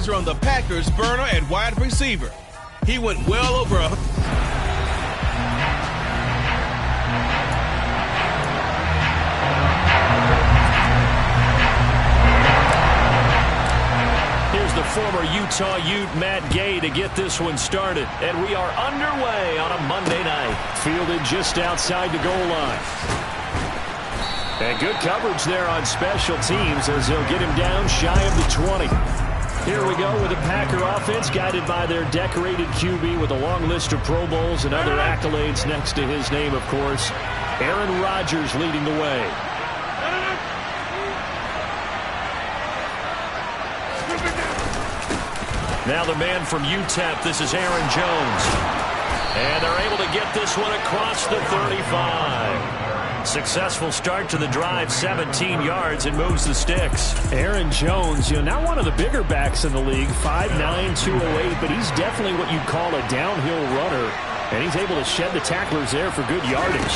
pressure on the Packers' burner and wide receiver. He went well over a... Here's the former Utah Ute, Matt Gay, to get this one started. And we are underway on a Monday night. Fielded just outside the goal line. And good coverage there on special teams as they'll get him down shy of the 20. Here we go with the Packer offense guided by their decorated QB with a long list of Pro Bowls and other accolades next to his name, of course. Aaron Rodgers leading the way. Now the man from UTEP, this is Aaron Jones. And they're able to get this one across the 35. Successful start to the drive, 17 yards, and moves the sticks. Aaron Jones, not one of the bigger backs in the league, 5'9", 208, but he's definitely what you'd call a downhill runner. And he's able to shed the tacklers there for good yardage.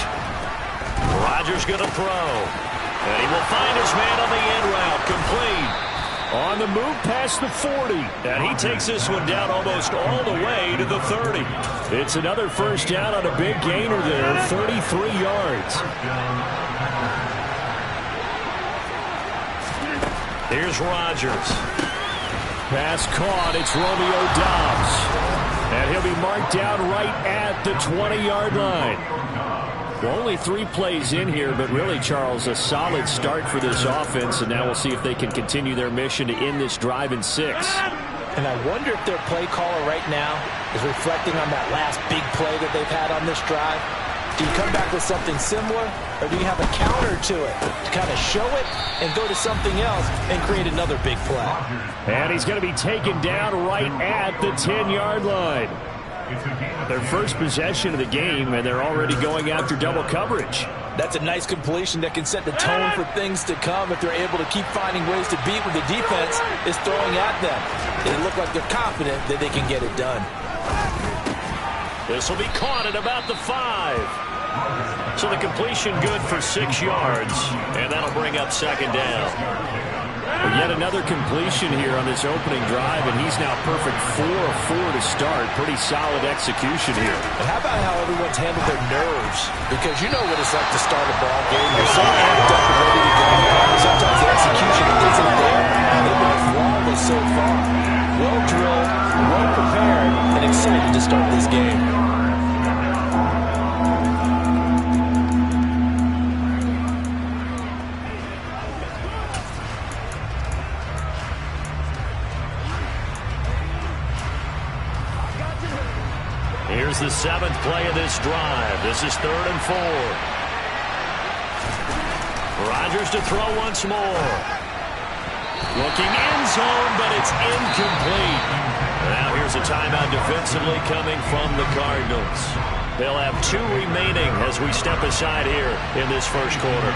Rodgers going to throw. And he will find his man on the end route, complete. On the move past the 40. And he takes this one down almost all the way to the 30. It's another first down on a big gainer there, 33 yards. Here's Rodgers. Pass caught. It's Romeo Doubs. And he'll be marked down right at the 20-yard line. Well, only 3 plays in here, but really, Charles, a solid start for this offense, and now we'll see if they can continue their mission to end this drive in 6. And I wonder if their play caller right now is reflecting on that last big play that they've had on this drive. Do you come back with something similar, or do you have a counter to it to kind of show it and go to something else and create another big play? And he's going to be taken down right at the 10-yard line. Their first possession of the game, and they're already going after double coverage. That's a nice completion that can set the tone for things to come if they're able to keep finding ways to beat what the defense is throwing at them. They look like they're confident that they can get it done. This will be caught at about the 5. So the completion good for 6 yards, and that'll bring up second down. Yet another completion here on this opening drive, and he's now perfect 4 of 4 to start. Pretty solid execution here. And how about how everyone's handled their nerves? Because you know what it's like to start a ball game. You're so amped up and ready to go. Sometimes the execution isn't there. They've been flawless so far. Well drilled, well prepared, and excited to start this game. Here's the 7th play of this drive. This is 3rd and 4. Rodgers to throw once more. Looking end zone, but it's incomplete. Now here's a timeout defensively coming from the Cardinals. They'll have 2 remaining as we step aside here in this first quarter.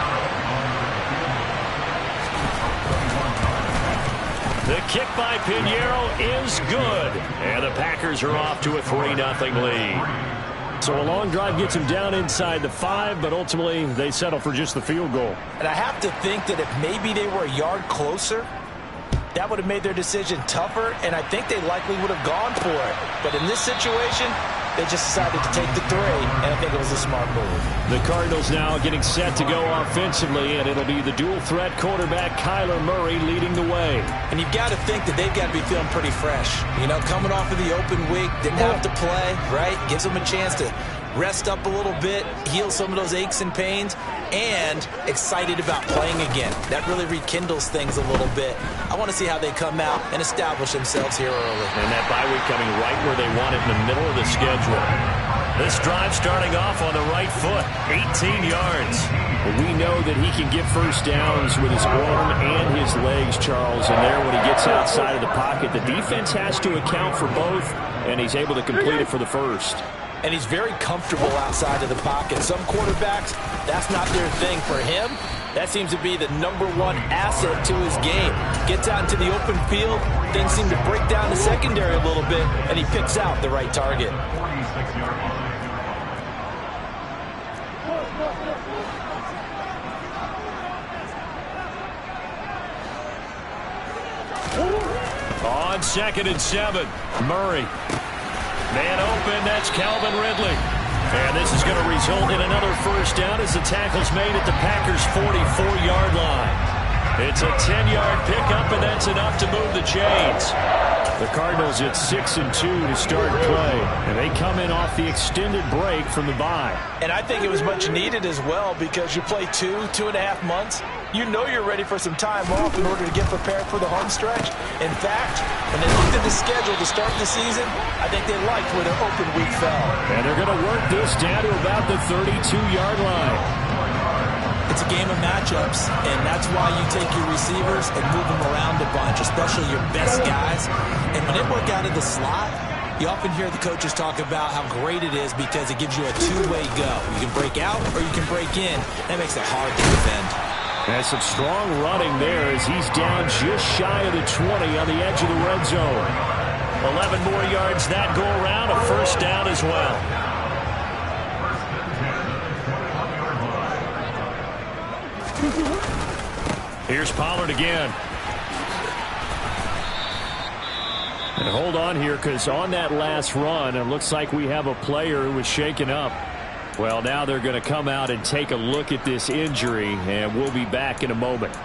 The kick by Pinheiro is good. And the Packers are off to a 3-0 lead. So a long drive gets them down inside the 5, but ultimately they settle for just the field goal. And I have to think that if maybe they were a yard closer, that would have made their decision tougher, and I think they likely would have gone for it. But in this situation, they just decided to take the 3, and I think it was a smart move. The Cardinals now getting set to go offensively, and it'll be the dual-threat quarterback Kyler Murray leading the way. And you've got to think that they've got to be feeling pretty fresh. Coming off of the open week, didn't have to play, right? Gives them a chance to rest up a little bit, heal some of those aches and pains, and excited about playing again. That really rekindles things a little bit. I want to see how they come out and establish themselves here early. And that bye week coming right where they want it, in the middle of the schedule. This drive starting off on the right foot, 18 yards. We know that he can get first downs with his arm and his legs, Charles, and there when he gets outside of the pocket, the defense has to account for both, and he's able to complete it for the first. And he's very comfortable outside of the pocket. Some quarterbacks, that's not their thing. For him, that seems to be the #1 asset to his game. Gets out into the open field, things seem to break down the secondary a little bit, and he picks out the right target. On 2nd and 7, Murray. Man open, that's Calvin Ridley. And this is going to result in another first down as the tackle's made at the Packers' 44-yard line. It's a 10-yard pickup, and that's enough to move the chains. The Cardinals at 6-2 to start play, and they come in off the extended break from the bye. And I think it was much needed as well because you play 2.5 months. You know you're ready for some time off in order to get prepared for the home stretch. In fact, when they looked at the schedule to start the season, I think they liked where their open week fell. And they're going to work this down to about the 32-yard line. It's a game of matchups, and that's why you take your receivers and move them around a bunch, especially your best guys. And when they work out of the slot, you often hear the coaches talk about how great it is because it gives you a two-way go. You can break out or you can break in. That makes it hard to defend. And some strong running there as he's down just shy of the 20 on the edge of the red zone. 11 more yards that go around, a first down as well. Here's Pollard again. And hold on here because on that last run, it looks like we have a player who was shaken up. Well, now they're going to come out and take a look at this injury, and we'll be back in a moment.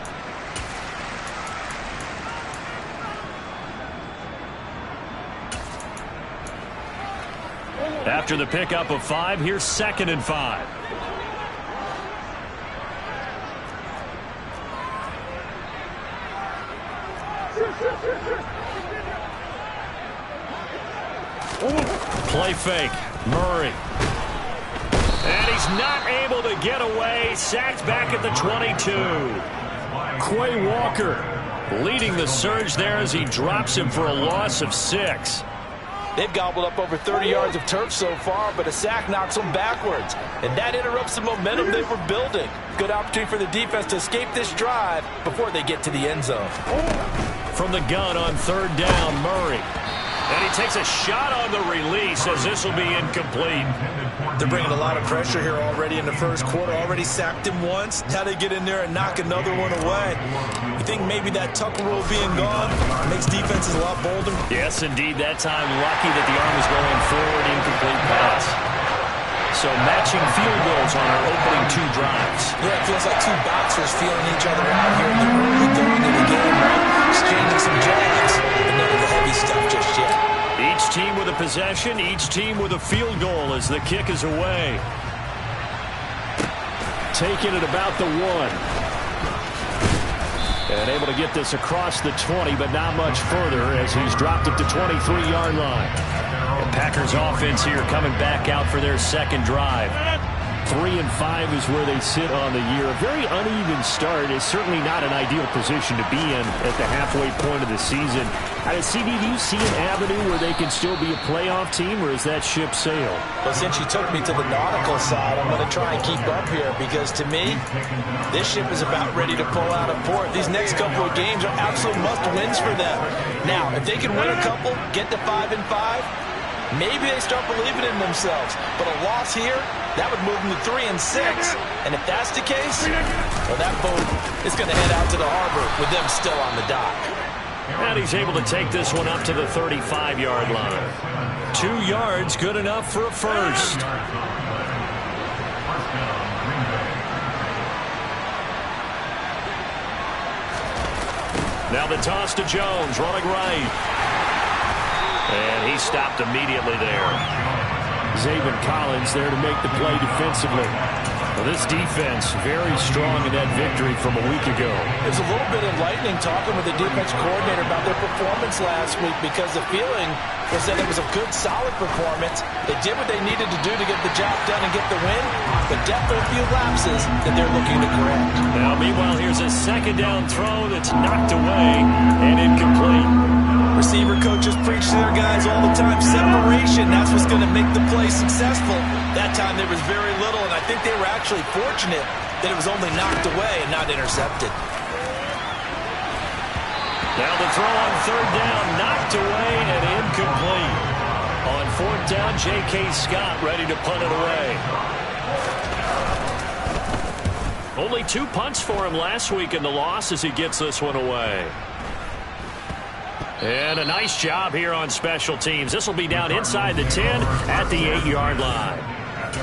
After the pickup of 5, here's 2nd and 5. Play fake. Murray. And he's not able to get away. Sacked back at the 22. Quay Walker leading the surge there as he drops him for a loss of 6. They've gobbled up over 30 yards of turf so far, but a sack knocks them backwards. And that interrupts the momentum they were building. Good opportunity for the defense to escape this drive before they get to the end zone. From the gun on 3rd down, Murray. And he takes a shot on the release as this will be incomplete. They're bringing a lot of pressure here already in the first quarter. Already sacked him once. Now they get in there and knock another one away. You think maybe that Tucker rule being gone makes defenses a lot bolder? Yes, indeed. That time, lucky that the arm was going forward. Incomplete pass. So matching field goals on our opening 2 drives. Yeah, it feels like 2 boxers feeling each other out here in the early going of the game, right? Exchanging some jabs, but none of the heavy stuff just yet. Each team with a possession, each team with a field goal as the kick is away. Taking it about the 1. And able to get this across the 20, but not much further as he's dropped at the 23-yard line. The Packers offense here coming back out for their 2nd drive. 3-5 is where they sit on the year. A very uneven start is certainly not an ideal position to be in at the halfway point of the season. CD, do you see an avenue where they can still be a playoff team, or is that ship sailed? Well, since you took me to the nautical side, I'm going to try and keep up here because, to me, this ship is about ready to pull out of port. These next couple of games are absolute must-wins for them. Now, if they can win a couple, get to 5-5, maybe they start believing in themselves. But a loss here, that would move them to 3-6. And if that's the case, well, that boat is going to head out to the harbor with them still on the dock. And he's able to take this one up to the 35-yard line. 2 yards, good enough for a first. Now the toss to Jones, running right. And he stopped immediately there. Zaven Collins there to make the play defensively. Well, this defense very strong in that victory from a week ago. It's a little bit enlightening talking with the defense coordinator about their performance last week because the feeling was that it was a good, solid performance. They did what they needed to do to get the job done and get the win, but definitely a few lapses that they're looking to correct. Now, meanwhile, here's a 2nd down throw that's knocked away and incomplete. Receiver coaches preach to their guys all the time. Separation, that's what's going to make the play successful. That time there was very little, and I think they were actually fortunate that it was only knocked away and not intercepted. Now the throw on 3rd down, knocked away and incomplete. On 4th down, J.K. Scott ready to punt it away. Only 2 punts for him last week in the loss as he gets this one away. And a nice job here on special teams. This will be down inside the 10 at the 8-yard line.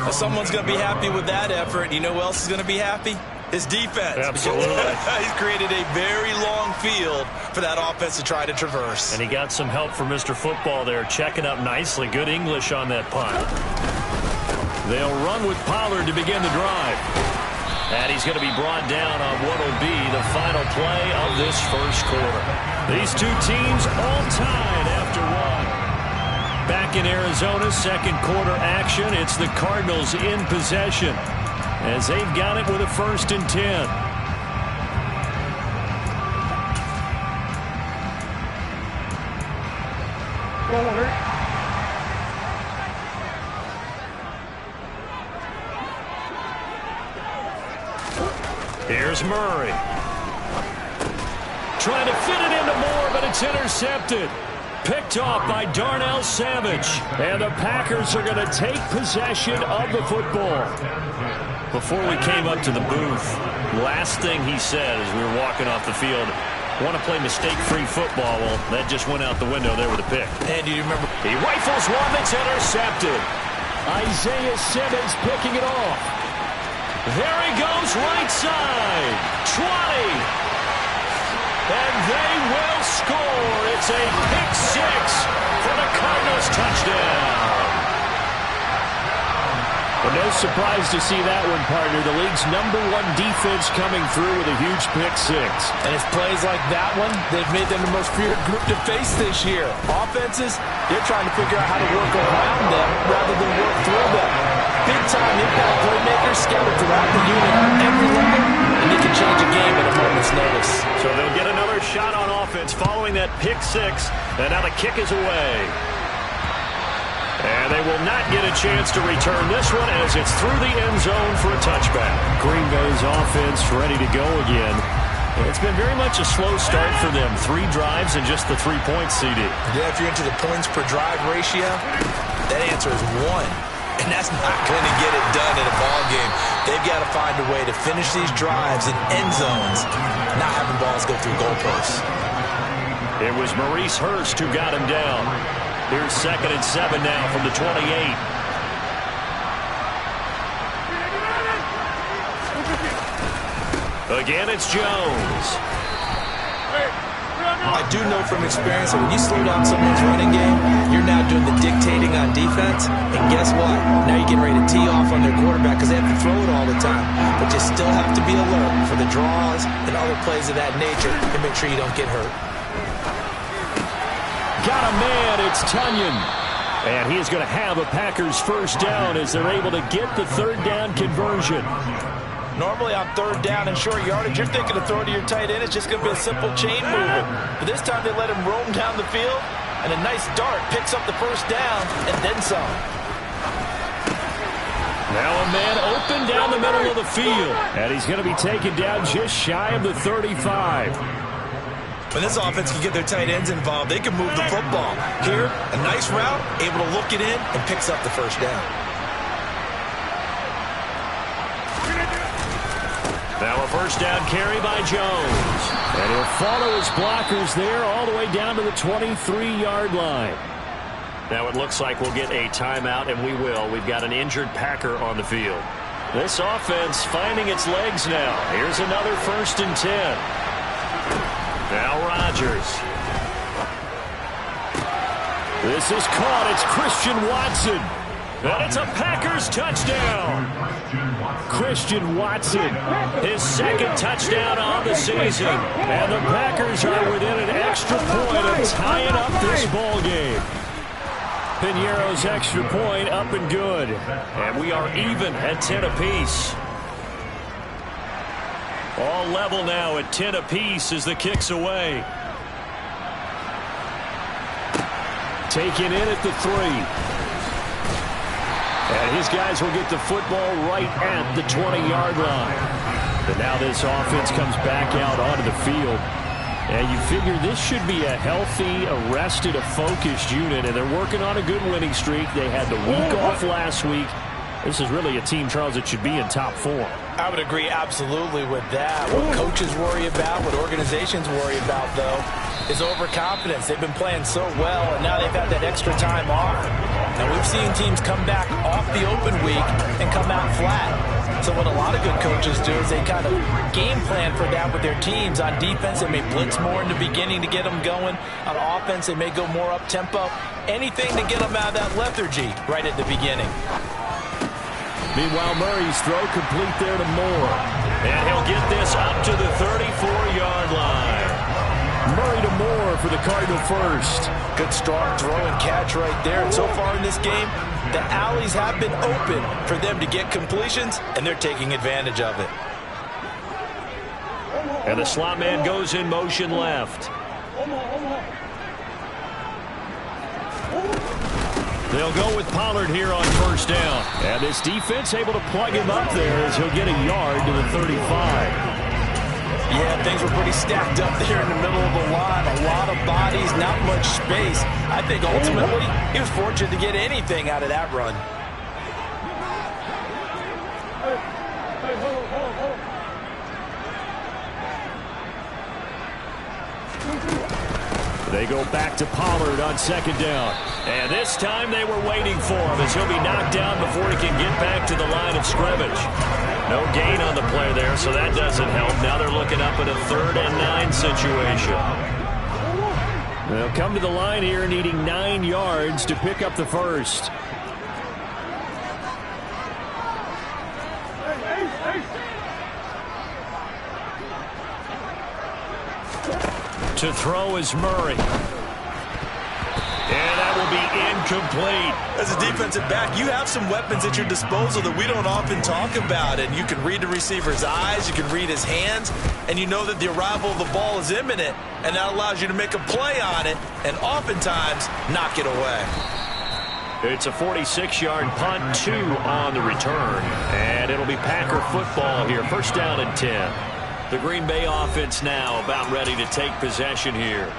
Well, someone's going to be happy with that effort. You know who else is going to be happy? His defense. Absolutely. He's created a very long field for that offense to try to traverse. And he got some help from Mr. Football there, checking up nicely. Good English on that punt. They'll run with Pollard to begin the drive. And he's going to be brought down on what will be the final play of this first quarter. These two teams all tied after one. Back in Arizona, second quarter action. It's the Cardinals in possession as they've got it with a 1st and 10. Here's Murray. Trying to fit it into Moore, but it's intercepted. Picked off by Darnell Savage. And the Packers are going to take possession of the football. Before we came up to the booth, last thing he said as we were walking off the field, want to play mistake-free football. Well, that just went out the window there with a pick. And you remember, he rifles one that's intercepted. Isaiah Simmons picking it off. There he goes, right side. 20. And they will score. It's a pick six for the Cardinals touchdown. Well, no surprise to see that one, partner. The league's #1 defense coming through with a huge pick six. And it's plays like that one, they've made them the most feared group to face this year. Offenses, they're trying to figure out how to work around them rather than work through them. Big-time impact playmakers scattered throughout the unit on every level, and they can change a game at a moment's notice. So they'll get another shot on offense following that pick six, and now the kick is away. And they will not get a chance to return this one as it's through the end zone for a touchback. Green Bay's offense ready to go again. It's been very much a slow start for them. 3 drives and just the 3 points, CD. Yeah, if you're into the points per drive ratio, that answer is 1. And that's not going to get it done in a ball game. They've got to find a way to finish these drives in end zones, not having balls go through goalposts. It was Maurice Hurst who got him down. Here's 2nd and 7 now from the 28. Again, it's Jones. I do know from experience that when you slow down someone's running game, you're now doing the dictating on defense. And guess what? Now you're getting ready to tee off on their quarterback because they have to throw it all the time. But you still have to be alert for the draws and other plays of that nature and make sure you don't get hurt. Got a man, it's Tunyon. And he is going to have a Packers first down as they're able to get the 3rd down conversion. Normally on 3rd down and short yardage, you're thinking of throwing to your tight end. It's just going to be a simple chain movement. But this time they let him roam down the field, and a nice dart picks up the first down and then some. Now a man open down the middle of the field. And he's going to be taken down just shy of the 35. When this offense can get their tight ends involved, they can move the football. Here, a nice route, able to look it in, and picks up the first down. Now a first down carry by Jones. And he'll follow his blockers there all the way down to the 23-yard line. Now it looks like we'll get a timeout, and we will. We've got an injured Packer on the field. This offense finding its legs now. Here's another 1st and 10. Now Rodgers. This is caught. It's Christian Watson. And it's a Packers touchdown. Christian Watson, his 2nd touchdown on the season. And the Packers are within an extra point of tying up this ball game. Piñeiro's extra point up and good. And we are even at 10 apiece. All level now at 10 apiece as the kick's away. Taken in at the 3. And his guys will get the football right at the 20-yard line. But now this offense comes back out onto the field. And you figure this should be a healthy, arrested, a focused unit. And they're working on a good winning streak. They had the week off last week. This is really a team, Charles, that should be in top 4. I would agree absolutely with that. What coaches worry about, what organizations worry about, though, is overconfidence. They've been playing so well, and now they've had that extra time off. And we've seen teams come back off the open week and come out flat. So what a lot of good coaches do is they kind of game plan for that with their teams. On defense, they may blitz more in the beginning to get them going. On offense, they may go more up-tempo. Anything to get them out of that lethargy right at the beginning. Meanwhile, Murray's throw complete there to Moore. And he'll get this up to the 34-yard line. Murray to Moore for the Cardinal first. Good strong throw and catch right there. And so far in this game, the alleys have been open for them to get completions, and they're taking advantage of it. And the slot man goes in motion left. They'll go with Pollard here on first down. And this defense able to plug him up there as he'll get a yard to the 35. Yeah, things were pretty stacked up there in the middle of the line. A lot of bodies, not much space. I think ultimately he was fortunate to get anything out of that run. They go back to Pollard on second down. And this time they were waiting for him as he'll be knocked down before he can get back to the line of scrimmage. No gain on the play there, so that doesn't help. Now they're looking up at a 3rd and 9 situation. They'll come to the line here needing 9 yards to pick up the first. To throw is Murray. And that will be incomplete. As a defensive back, you have some weapons at your disposal that we don't often talk about. And you can read the receiver's eyes, you can read his hands, and you know that the arrival of the ball is imminent. And that allows you to make a play on it and oftentimes knock it away. It's a 46-yard punt, 2 on the return. And it'll be Packer football here. First down and 10. The Green Bay offense now about ready to take possession here.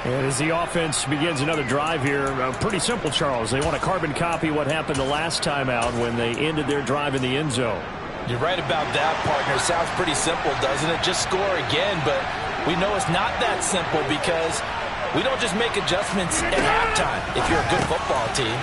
And as the offense begins another drive here, pretty simple, Charles. They want to carbon copy what happened the last time out when they ended their drive in the end zone. You're right about that, partner. Sounds pretty simple, doesn't it? Just score again, but we know it's not that simple because we don't just make adjustments at halftime if you're a good football team.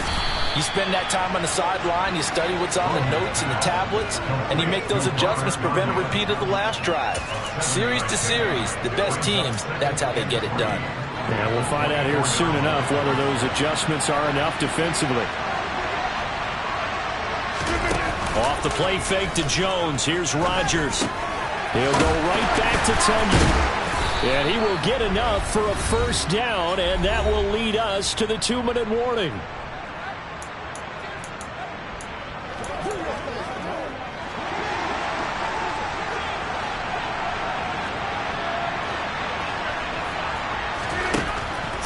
You spend that time on the sideline, you study what's on the notes and the tablets, and you make those adjustments, prevent a repeat of the last drive. Series to series, the best teams, that's how they get it done. And we'll find out here soon enough whether those adjustments are enough defensively. Off the play fake to Jones. Here's Rodgers. He'll go right back to Tunyon. And he will get enough for a first down, and that will lead us to the 2-minute warning.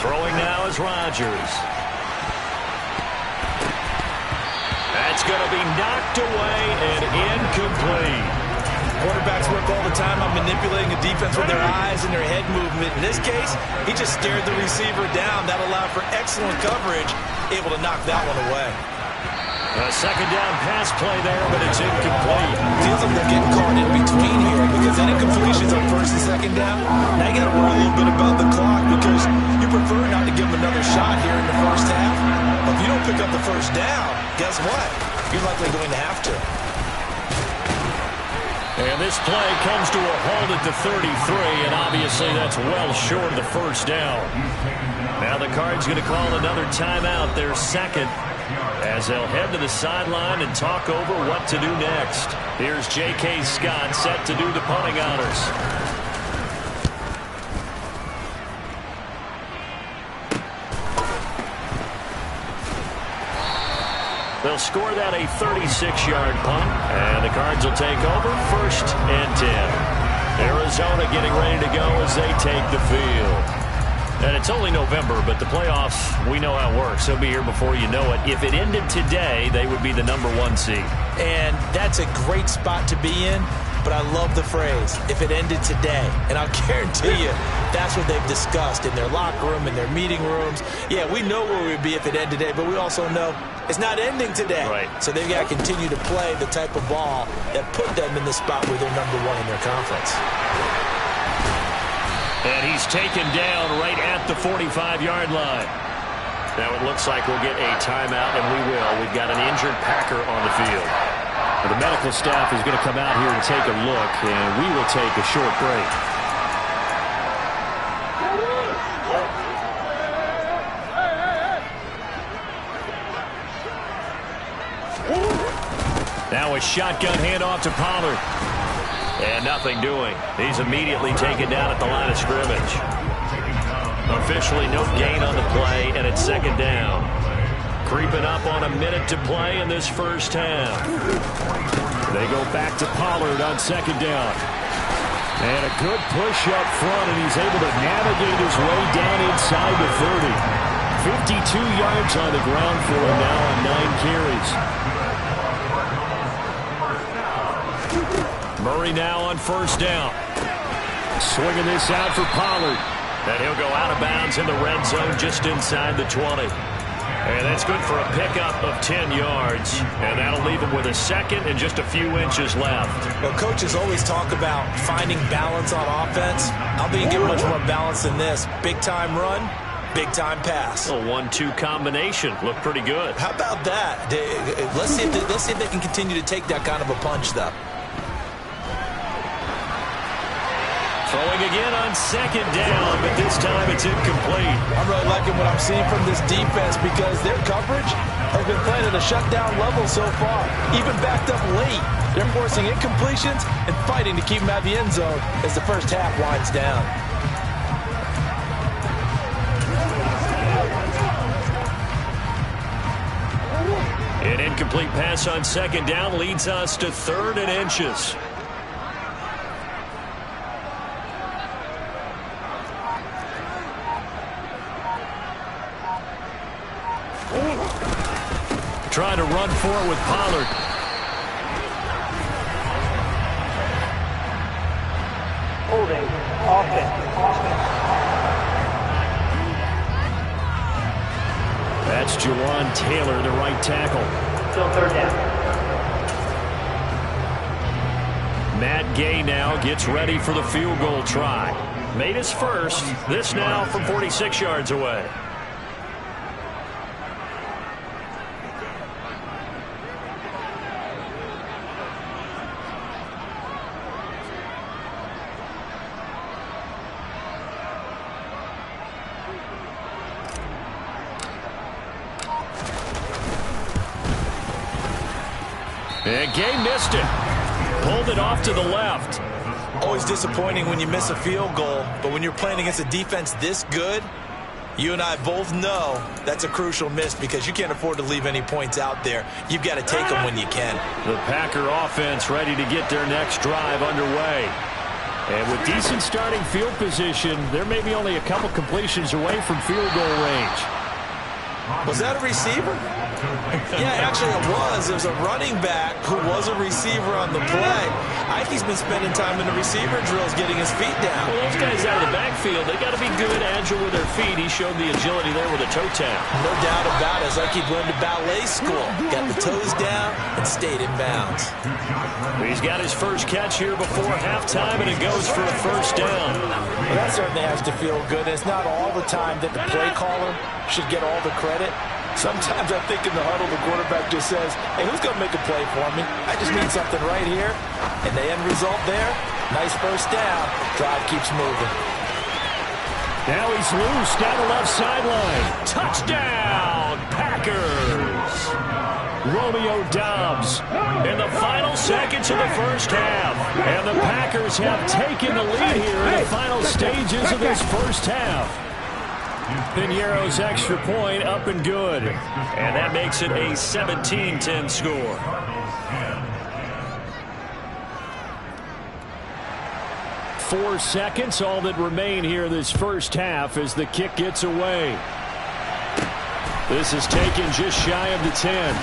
Throwing now is Rodgers. That's going to be knocked away and incomplete. Quarterbacks work all the time on manipulating a defense with their eyes and their head movement. In this case, he just stared the receiver down. That allowed for excellent coverage, able to knock that one away. A second down pass play there, but it's incomplete. Feels like they're getting caught in between here because incompletions on first and second down. Now you got to worry a little bit about the clock because you prefer not to give them another shot here in the first half. But if you don't pick up the first down, guess what? You're likely going to have to. And this play comes to a halt at the 33, and obviously that's well short of the first down. Now the Cards going to call another timeout, their second, as they'll head to the sideline and talk over what to do next. Here's J.K. Scott set to do the punting honors. They'll score that a 36-yard punt, and the Cards will take over first and 10. Arizona getting ready to go as they take the field. And it's only November, but the playoffs, we know how it works. They'll be here before you know it. If it ended today, they would be the #1 seed. And that's a great spot to be in, but I love the phrase, if it ended today. And I'll guarantee you, that's what they've discussed in their locker room, in their meeting rooms. Yeah, we know where we'd be if it ended today, but we also know it's not ending today. Right. So they've got to continue to play the type of ball that put them in the spot where they're #1 in their conference. And he's taken down right at the 45-yard line. Now it looks like we'll get a timeout, and we will. We've got an injured Packer on the field. Well, the medical staff is going to come out here and take a look, and we will take a short break. Now a shotgun handoff to Pollard. And nothing doing. He's immediately taken down at the line of scrimmage. Officially no gain on the play, and it's second down. Creeping up on a minute to play in this first half. They go back to Pollard on second down. And a good push up front, and he's able to navigate his way down inside the 30. 52 yards on the ground for him now on 9 carries. Murray now on first down. Swinging this out for Pollard. And he'll go out of bounds in the red zone just inside the 20. And that's good for a pickup of 10 yards. And that'll leave him with a second and just a few inches left. Well, coaches always talk about finding balance on offense. I don't think you get much more balance than this. Big-time run, big-time pass. A 1-2 combination. Looked pretty good. How about that? Let's see if they can continue to take that kind of a punch, though. Throwing again on second down, but this time it's incomplete. I'm really liking what I'm seeing from this defense because their coverage has been playing at a shutdown level so far. Even backed up late, they're forcing incompletions and fighting to keep them out of the end zone as the first half winds down. An incomplete pass on second down leads us to 3rd and inches. Trying to run for it with Pollard. Holding offense. That's Jawan Taylor, the right tackle. Still 3rd down. Matt Gay now gets ready for the field goal try. Made his first. This now from 46 yards away. And Gay missed it. Pulled it off to the left. Always disappointing when you miss a field goal, but when you're playing against a defense this good, you and I both know that's a crucial miss because you can't afford to leave any points out there. You've got to take them when you can. The Packer offense ready to get their next drive underway. And with decent starting field position, they're maybe only a couple completions away from field goal range. Was that a receiver? Yeah, actually it was. There's a running back who was a receiver on the play. I think he's been spending time in the receiver drills getting his feet down. Well, those guys out of the backfield, they got to be good, agile with their feet. He showed the agility there with a toe tap. No doubt about it. It's like he learned at ballet school. Got the toes down and stayed in bounds. He's got his first catch here before halftime, and it goes for a first down. Well, that certainly has to feel good. It's not all the time that the play caller should get all the credit. Sometimes I think in the huddle, the quarterback just says, hey, who's going to make a play for me? I just need something right here. And the end result there, nice first down. Drive keeps moving. Now he's loose down the left sideline. Touchdown, Packers! Romeo Doubs. In the final seconds of the first half. And the Packers have taken the lead here in the final stages of this first half. Piñeiro's extra point up and good. And that makes it a 17-10 score. Four seconds, all that remain here this first half as the kick gets away. This is taken just shy of the 10.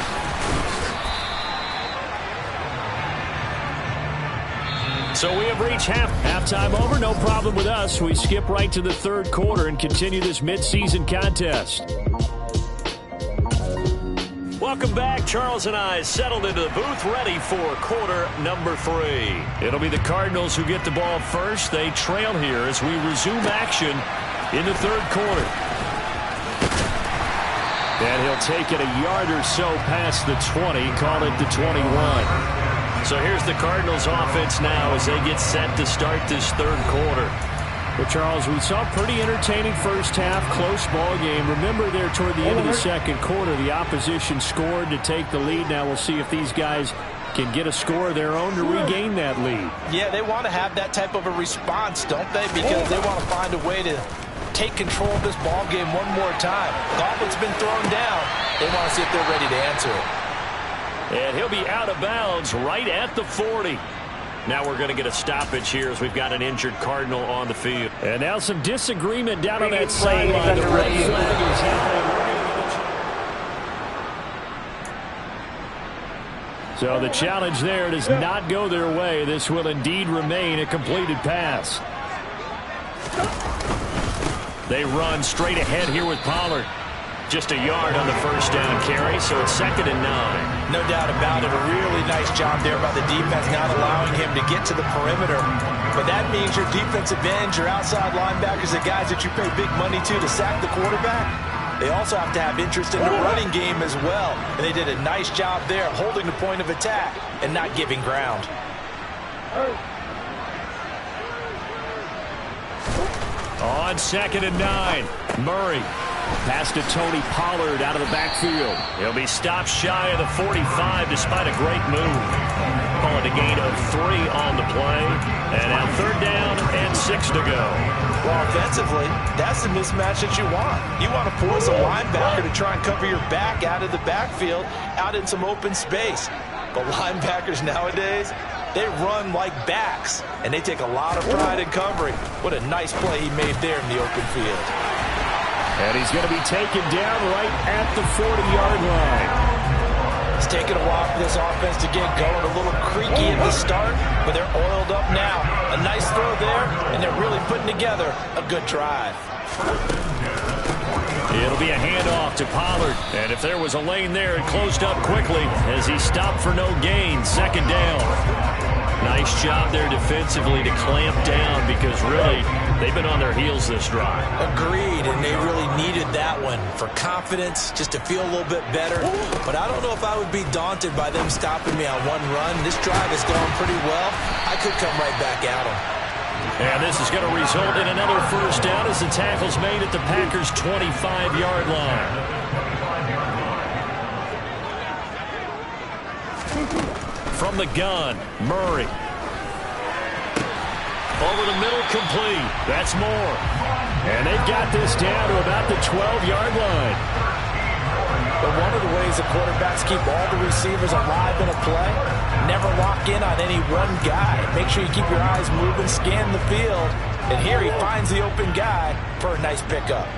So we have reached halftime over. No problem with us. We skip right to the third quarter and continue this midseason contest. Welcome back. Charles and I settled into the booth, ready for quarter number 3. It'll be the Cardinals who get the ball first. They trail here as we resume action in the third quarter. And he'll take it a yard or so past the 20, call it the 21. So here's the Cardinals offense now as they get set to start this third quarter. Well, Charles, we saw a pretty entertaining first half, close ball game. Remember there toward the end of the second quarter, the opposition scored to take the lead. Now we'll see if these guys can get a score of their own to regain that lead. Yeah, they want to have that type of a response, don't they? Because they want to find a way to take control of this ball game one more time. Gauntlet's been thrown down. They want to see if they're ready to answer it. And he'll be out of bounds right at the 40. Now we're going to get a stoppage here as we've got an injured Cardinal on the field. And now some disagreement down on that sideline. The red flag is happening. So the challenge there does not go their way. This will indeed remain a completed pass. They run straight ahead here with Pollard. Just a yard on the first down carry, so it's 2nd and 9. No doubt about it. A really nice job there by the defense, not allowing him to get to the perimeter. But that means your defensive ends, your outside linebackers, the guys that you pay big money to sack the quarterback, they also have to have interest in the running game as well. And they did a nice job there holding the point of attack and not giving ground. On 2nd and 9, Murray. Pass to Tony Pollard out of the backfield. He'll be stopped shy of the 45 despite a great move. Call it a gain of 3 on the play. And now 3rd down and 6 to go. Well, offensively, that's the mismatch that you want. You want to force a linebacker to try and cover your back out of the backfield, out in some open space. But linebackers nowadays, they run like backs, and they take a lot of pride in covering. What a nice play he made there in the open field. And he's going to be taken down right at the 40-yard line. It's taken a while for this offense to get going. A little creaky at the start, but they're oiled up now. A nice throw there, and they're really putting together a good drive. It'll be a handoff to Pollard. And if there was a lane there, it closed up quickly as he stopped for no gain. 2nd down. Nice job there defensively to clamp down because really they've been on their heels this drive. Agreed, and they really needed that one for confidence, just to feel a little bit better. But I don't know if I would be daunted by them stopping me on one run. This drive has gone pretty well. I could come right back at them. And this is going to result in another first down as the tackle's made at the Packers' 25-yard line. From the gun, Murray. Over the middle, complete. That's more. And they've got this down to about the 12-yard line. But one of the ways the quarterbacks keep all the receivers alive in a play, never lock in on any one guy. Make sure you keep your eyes moving, scan the field. And here he finds the open guy for a nice pickup.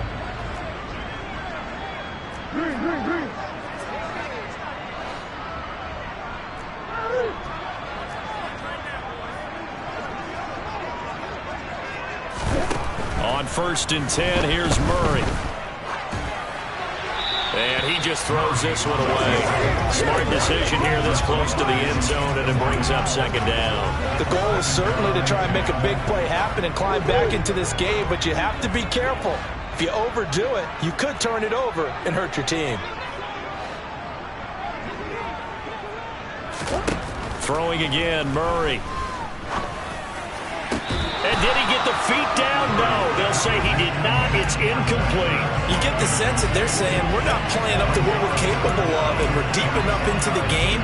On 1st and 10, here's Murray. And he just throws this one away. Smart decision here this close to the end zone, and it brings up 2nd down. The goal is certainly to try and make a big play happen and climb back into this game, but you have to be careful. If you overdo it, you could turn it over and hurt your team. Throwing again, Murray. And did he get the feet down? No, they'll say he did not. It's incomplete. You get the sense that they're saying we're not playing up to what we're capable of, and we're deep enough into the game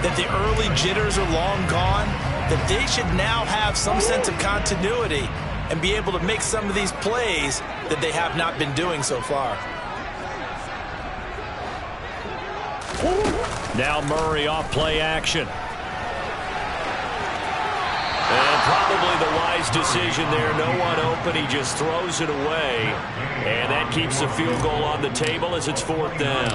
that the early jitters are long gone, that they should now have some sense of continuity and be able to make some of these plays that they have not been doing so far. Now Murray off play action. And probably the wise decision there. No one open. He just throws it away. And that keeps the field goal on the table as it's 4th down.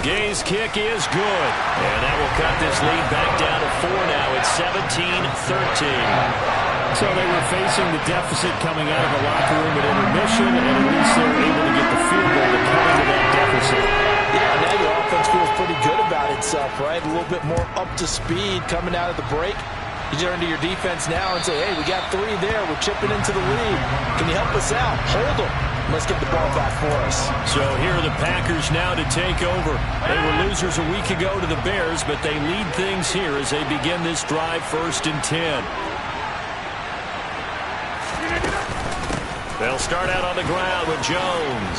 Gay's kick is good. And that will cut this lead back down to 4 now. It's 17-13. So they were facing the deficit coming out of the locker room at intermission, and at least they were able to get the field goal to cut into that deficit. Yeah, now your offense feels pretty good about itself, right? A little bit more up to speed coming out of the break. You turn to your defense now and say, hey, we got 3 there. We're chipping into the lead. Can you help us out? Hold them. Let's get the ball back for us. So here are the Packers now to take over. They were losers a week ago to the Bears, but they lead things here as they begin this drive 1st and 10. They'll start out on the ground with Jones.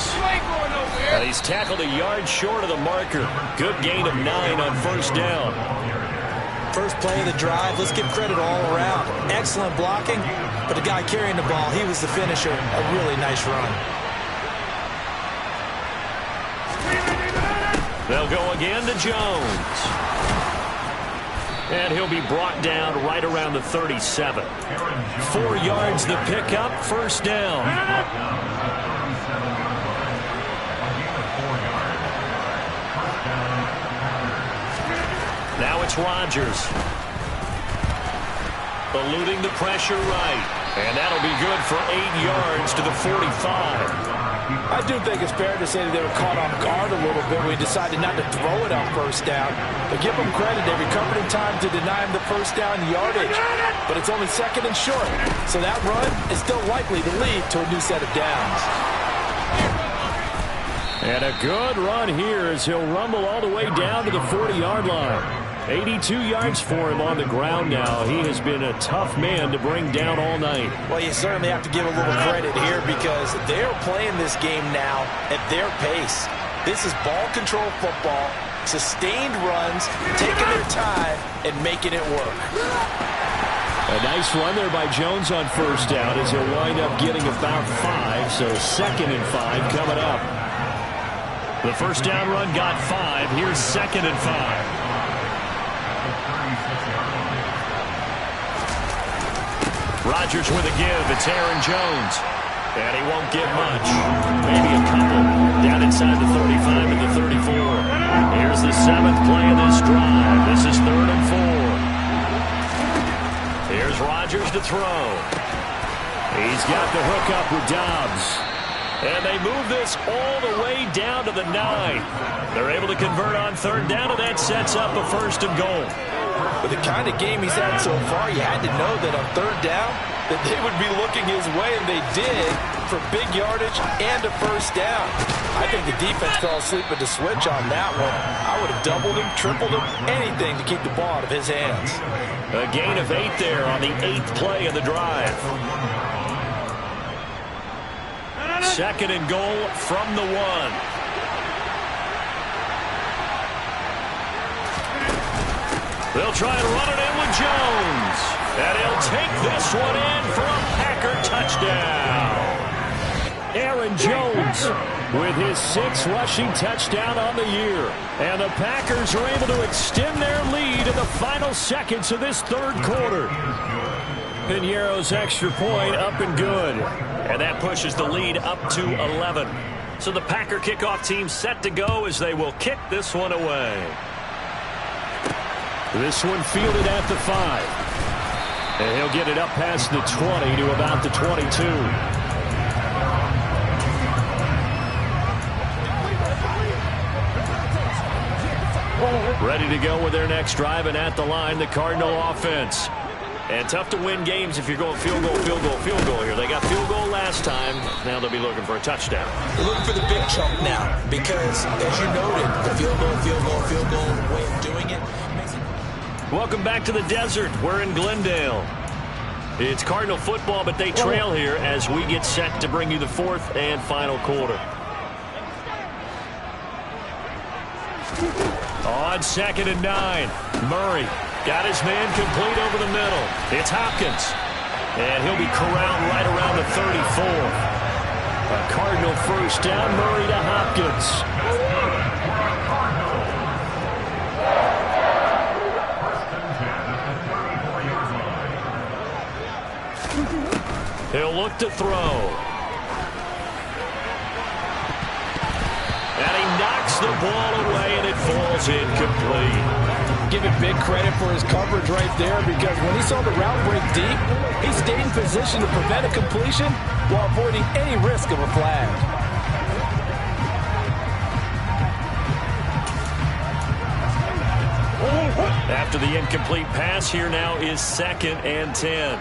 And he's tackled a yard short of the marker. Good gain of 9 on 1st down. First play of the drive, let's give credit all around. Excellent blocking, but the guy carrying the ball, he was the finisher. A really nice run. They'll go again to Jones. And he'll be brought down right around the 37. 4 yards the pickup, 1st down. Now it's Rodgers. Eluding the pressure right. And that'll be good for 8 yards to the 45. I do think it's fair to say that they were caught off guard a little bit when he decided not to throw it on 1st down. But give them credit. They recovered in time to deny him the 1st down yardage. But it's only 2nd and short. So that run is still likely to lead to a new set of downs. And a good run here as he'll rumble all the way down to the 40-yard line. 82 yards for him on the ground now. He has been a tough man to bring down all night. Well, you certainly have to give a little credit here because they're playing this game now at their pace. This is ball control football, sustained runs, taking their time, and making it work. A nice run there by Jones on 1st down as he'll wind up getting about 5, so 2nd and 5 coming up. The 1st down run got 5. Here's 2nd and 5. Rodgers with a give. It's Aaron Jones. And he won't get much. Maybe a couple. Down inside the 35 and the 34. Here's the 7th play of this drive. This is 3rd and 4. Here's Rodgers to throw. He's got the hook up with Dobbs. And they move this all the way down to the 9. They're able to convert on 3rd down, and that sets up a 1st and goal. With the kind of game he's had so far, you had to know that on 3rd down, that they would be looking his way, and they did, for big yardage and a 1st down. I think the defense fell asleep at the switch on that one. I would have doubled him, tripled him, anything to keep the ball out of his hands. A gain of 8 there on the 8th play of the drive. 2nd and goal from the 1. They'll try and run it in with Jones. And he'll take this one in for a Packer touchdown. Aaron Jones with his 6th rushing touchdown on the year. And the Packers are able to extend their lead in the final seconds of this 3rd quarter. Piñeiro's extra point up and good. And that pushes the lead up to 11. So the Packer kickoff team set to go as they will kick this one away. This one fielded at the 5. And he'll get it up past the 20 to about the 22. Ready to go with their next drive, and at the line, the Cardinal offense. And tough to win games if you're going field goal, field goal, field goal here. They got field goal last time. Now they'll be looking for a touchdown. They're looking for the big chunk now because, as you noted, the field goal, field goal, field goal way of doing it makes it. Welcome back to the desert. We're in Glendale. It's Cardinal football, but they trail here as we get set to bring you the 4th and final quarter. On 2nd and 9, Murray got his man complete over the middle. It's Hopkins. And he'll be corralled right around the 34. A Cardinal 1st down, Murray to Hopkins. He'll look to throw. And he knocks the ball away, and it falls incomplete. give him big credit for his coverage right there, because when he saw the route break deep, he stayed in position to prevent a completion while avoiding any risk of a flag. After the incomplete pass, here now is 2nd and 10.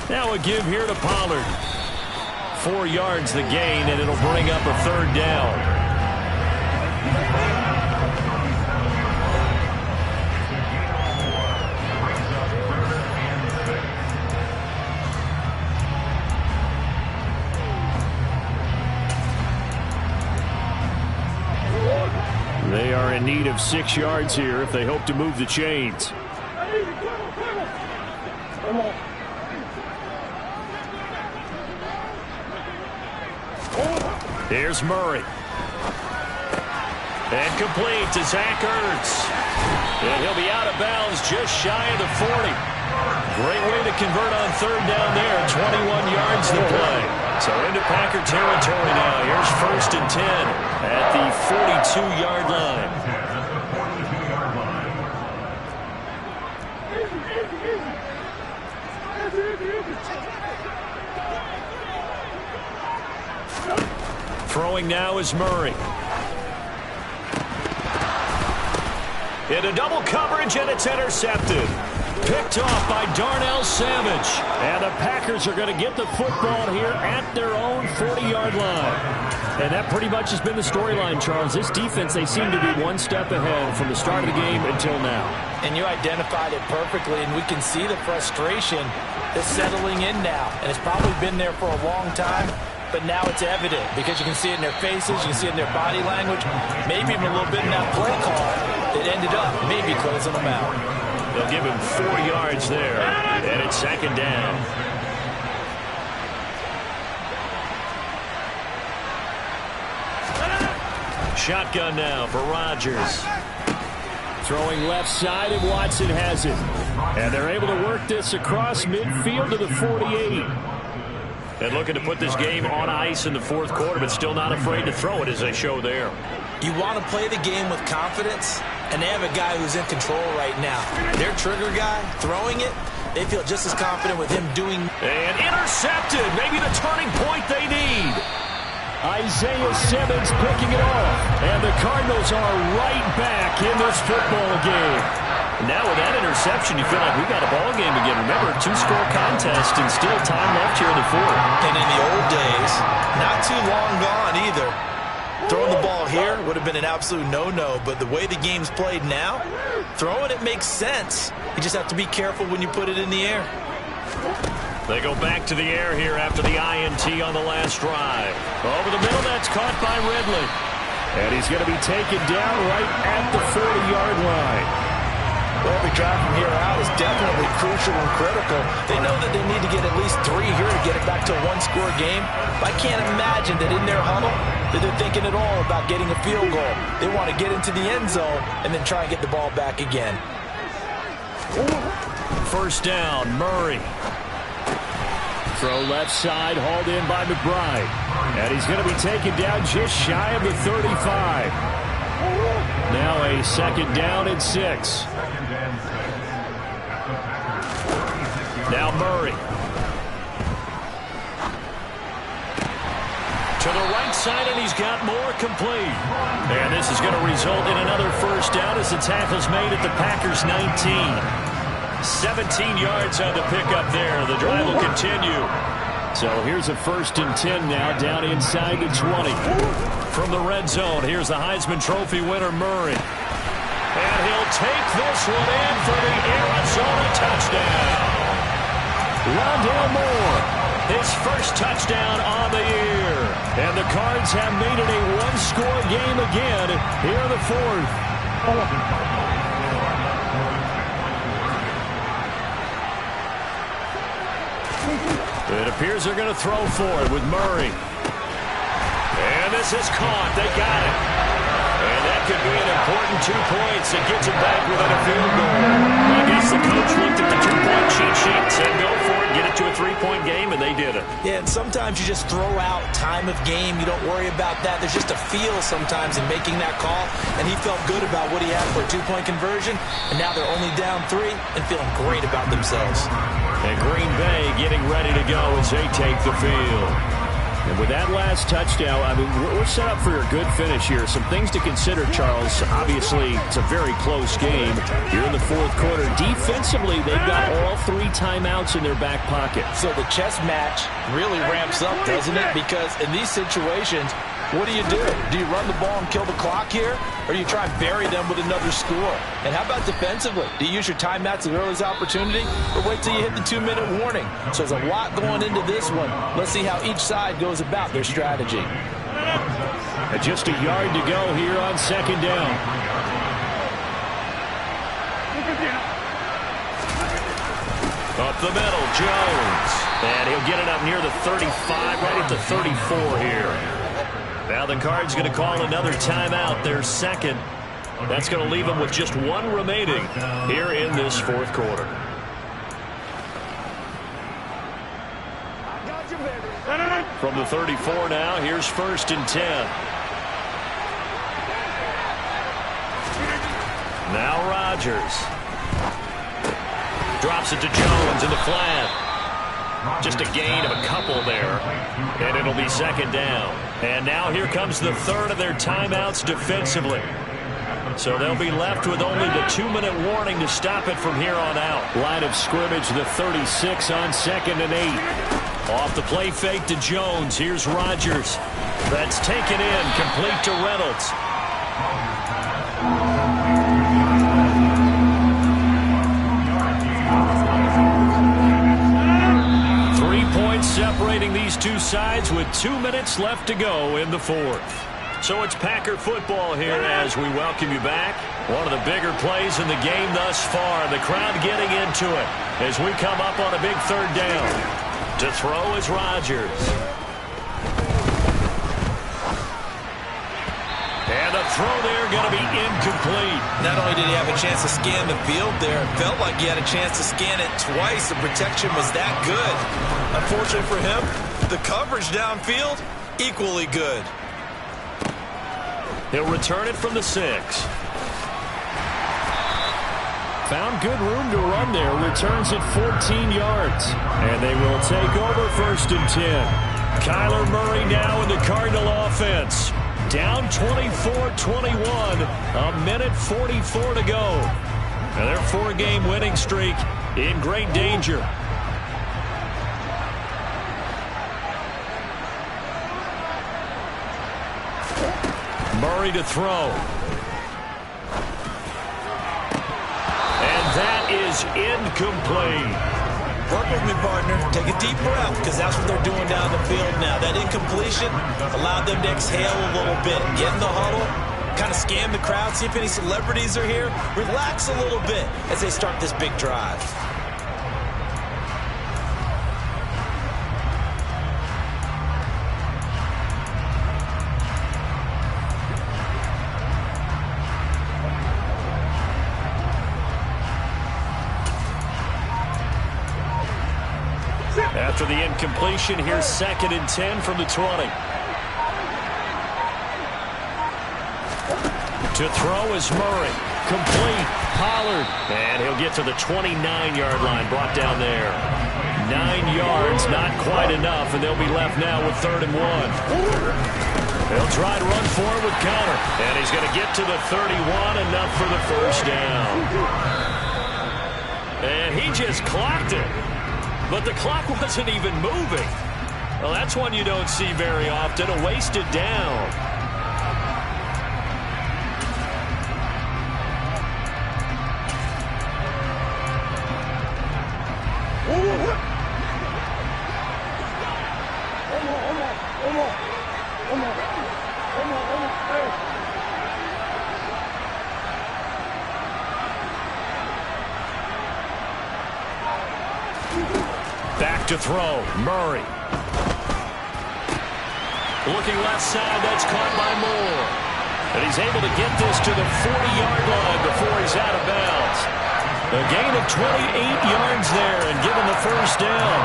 Now a give here to Pollard. 4 yards the gain, and it'll bring up a 3rd down. They are in need of 6 yards here if they hope to move the chains. Here's Murray. And complete to Zach Ertz. And he'll be out of bounds just shy of the 40. Great way to convert on 3rd down there. 21 yards to play. So into Packer territory now. Here's 1st and 10 at the 42-yard line. Throwing now is Murray. Into double coverage, and it's intercepted. Picked off by Darnell Savage. And the Packers are going to get the football here at their own 40-yard line. And that pretty much has been the storyline, Charles. This defense, they seem to be one step ahead from the start of the game until now. And you identified it perfectly, and we can see the frustration that's settling in now. And it's probably been there for a long time, but now it's evident because you can see it in their faces, you can see it in their body language, maybe even a little bit in that play call that ended up maybe closing them out. They'll give him 4 yards there, and it's 2nd down. Shotgun now for Rodgers. Throwing left side, and Watson has it. And they're able to work this across midfield to the 48. And looking to put this game on ice in the 4th quarter, but still not afraid to throw it as they show there. You want to play the game with confidence, and they have a guy who's in control right now. Their trigger guy, throwing it, they feel just as confident with him doing. And intercepted, maybe the turning point they need. Isaiah Simmons picking it off. And the Cardinals are right back in this football game. Now with that interception, you feel like we got a ball game again. Remember, 2-score contest and still time left here in the 4th. And in the old days, not too long gone either. Throwing the ball here would have been an absolute no-no, but the way the game's played now, throwing it makes sense. You just have to be careful when you put it in the air. They go back to the air here after the INT on the last drive. Over the middle, that's caught by Ridley. And he's going to be taken down right at the 40-yard line. Well, every drive from here out is definitely crucial and critical. They know that they need to get at least 3 here to get it back to a 1-score game. But I can't imagine that in their huddle that they're thinking at all about getting a field goal. They want to get into the end zone and then try and get the ball back again. 1st down, Murray. Throw left side, hauled in by McBride. And he's going to be taken down just shy of the 35. Now a 2nd down and 6. Now Murray. To the right side, and he's got more complete. And this is going to result in another 1st down as the tackle's made at the Packers' 19. 17 yards on the pickup there. The drive will continue. So here's a 1st and 10 now, down inside the 20. From the red zone, here's the Heisman Trophy winner, Murray. And he'll take this one in for the Arizona touchdown. Rondale Moore, his 1st touchdown on the year. And the Cards have made it a 1-score game again here in the 4th. It appears they're going to throw for it with Murray. And this is caught. They got it. And that could be an important 2 points that gets him back within a field goal. I guess the coach looked at the 2-point cheat sheet, said go for it, get it to a 3-point game, and they did it. Yeah, and sometimes you just throw out time of game. You don't worry about that. There's just a feel sometimes in making that call, and he felt good about what he had for a 2-point conversion, and now they're only down 3 and feeling great about themselves. And Green Bay getting ready to go as they take the field. And with that last touchdown, I mean, we're set up for a good finish here. Some things to consider, Charles. Obviously, it's a very close game. You're in the fourth quarter. Defensively, they've got all 3 timeouts in their back pocket. So the chess match really ramps up, doesn't it? Because in these situations, what do? Do you run the ball and kill the clock here? Or do you try and bury them with another score? And how about defensively? Do you use your timeouts at the earliest opportunity? Or wait till you hit the 2-minute warning? So there's a lot going into this one. Let's see how each side goes about their strategy. And just a yard to go here on second down. Up the middle, Jones. And he'll get it up near the 35, right at the 34 here. Now the Cards going to call another timeout, their second. That's going to leave them with just 1 remaining here in this fourth quarter. From the 34 now, here's 1st and 10. Now Rodgers. Drops it to Jones in the flat. Just a gain of a couple there. And it'll be second down. And now here comes the third of their timeouts defensively. So they'll be left with only the 2-minute warning to stop it from here on out. Line of scrimmage, the 36 on 2nd and 8. Off the play fake to Jones. Here's Rodgers. That's taken in, complete to Reynolds. Separating these two sides with 2 minutes left to go in the fourth. So it's Packer football here as we welcome you back. One of the bigger plays in the game thus far. The crowd getting into it as we come up on a big 3rd down. To throw is Rodgers. And the throw there going to be incomplete. Not only did he have a chance to scan the field there, it felt like he had a chance to scan it twice. The protection was that good. Unfortunately for him, the coverage downfield, equally good. He'll return it from the 6. Found good room to run there. Returns it 14 yards. And they will take over 1st and 10. Kyler Murray now in the Cardinal offense. Down 24-21. A minute 44 to go. And their 4-game winning streak in great danger. Murray to throw. And that is incomplete. Work with me, partner. Take a deep breath, because that's what they're doing down the field now. That incompletion allowed them to exhale a little bit. Get in the huddle, kind of scan the crowd, see if any celebrities are here. Relax a little bit as they start this big drive. After the incompletion, here's 2nd and 10 from the 20. To throw is Murray. Complete. Pollard. And he'll get to the 29-yard line. Brought down there. 9 yards, not quite enough, and they'll be left now with 3rd and 1. They'll try to run forward with Connor. And he's going to get to the 31, enough for the 1st down. And he just clocked it. But the clock wasn't even moving. Well, that's one you don't see very often, a wasted down. Back to throw, Murray. Looking left side, that's caught by Moore. And he's able to get this to the 40-yard line before he's out of bounds. A gain of 28 yards there and given the first down.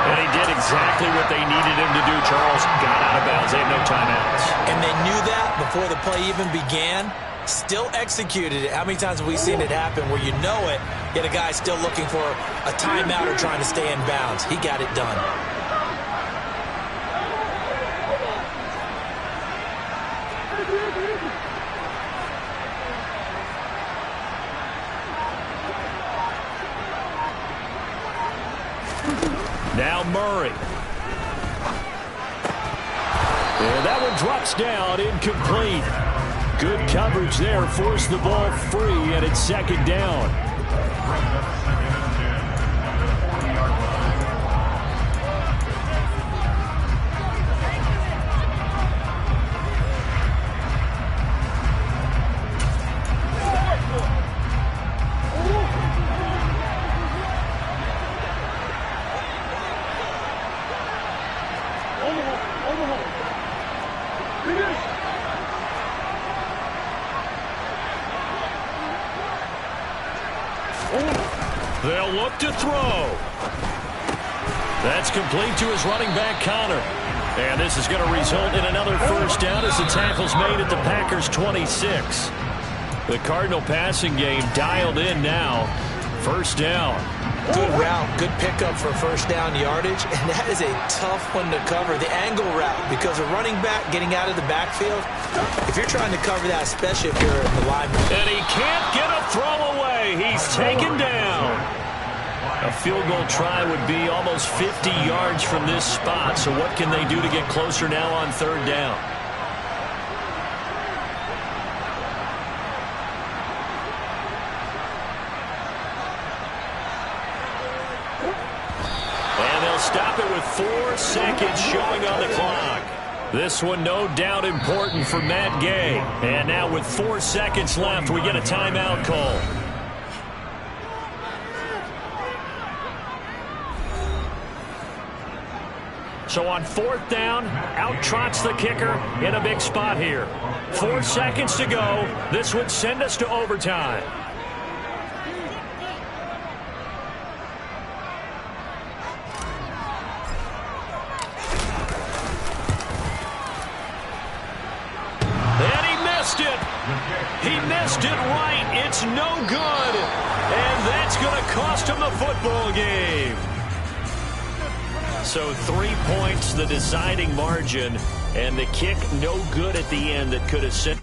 And he did exactly what they needed him to do, Charles. Got out of bounds. They had no timeouts. And they knew that before the play even began. Still executed it. How many times have we seen it happen where you know it, yet a guy still looking for a timeout or trying to stay in bounds? He got it done. Now Murray. And that one drops down, incomplete. Good coverage there, forced the ball free, and it's second down. They'll look to throw. That's complete to his running back, Connor. And this is going to result in another first down as the tackle's made at the Packers' 26. The Cardinal passing game dialed in now. First down. Good route, good pickup for first down yardage, and that is a tough one to cover, the angle route, because a running back getting out of the backfield, if you're trying to cover that, especially if you're in the lineman. And he can't get a throw away. He's taken down. A field goal try would be almost 50 yards from this spot, so what can they do to get closer now on third down? Stop it with 4 seconds showing on the clock. This one no doubt important for Matt Gay. And now with 4 seconds left, we get a timeout call. So on fourth down, out trots the kicker in a big spot here. 4 seconds to go. This would send us to overtime. He missed it right. It's no good. And that's going to cost him the football game. So 3 points, the deciding margin, and the kick no good at the end that could have sent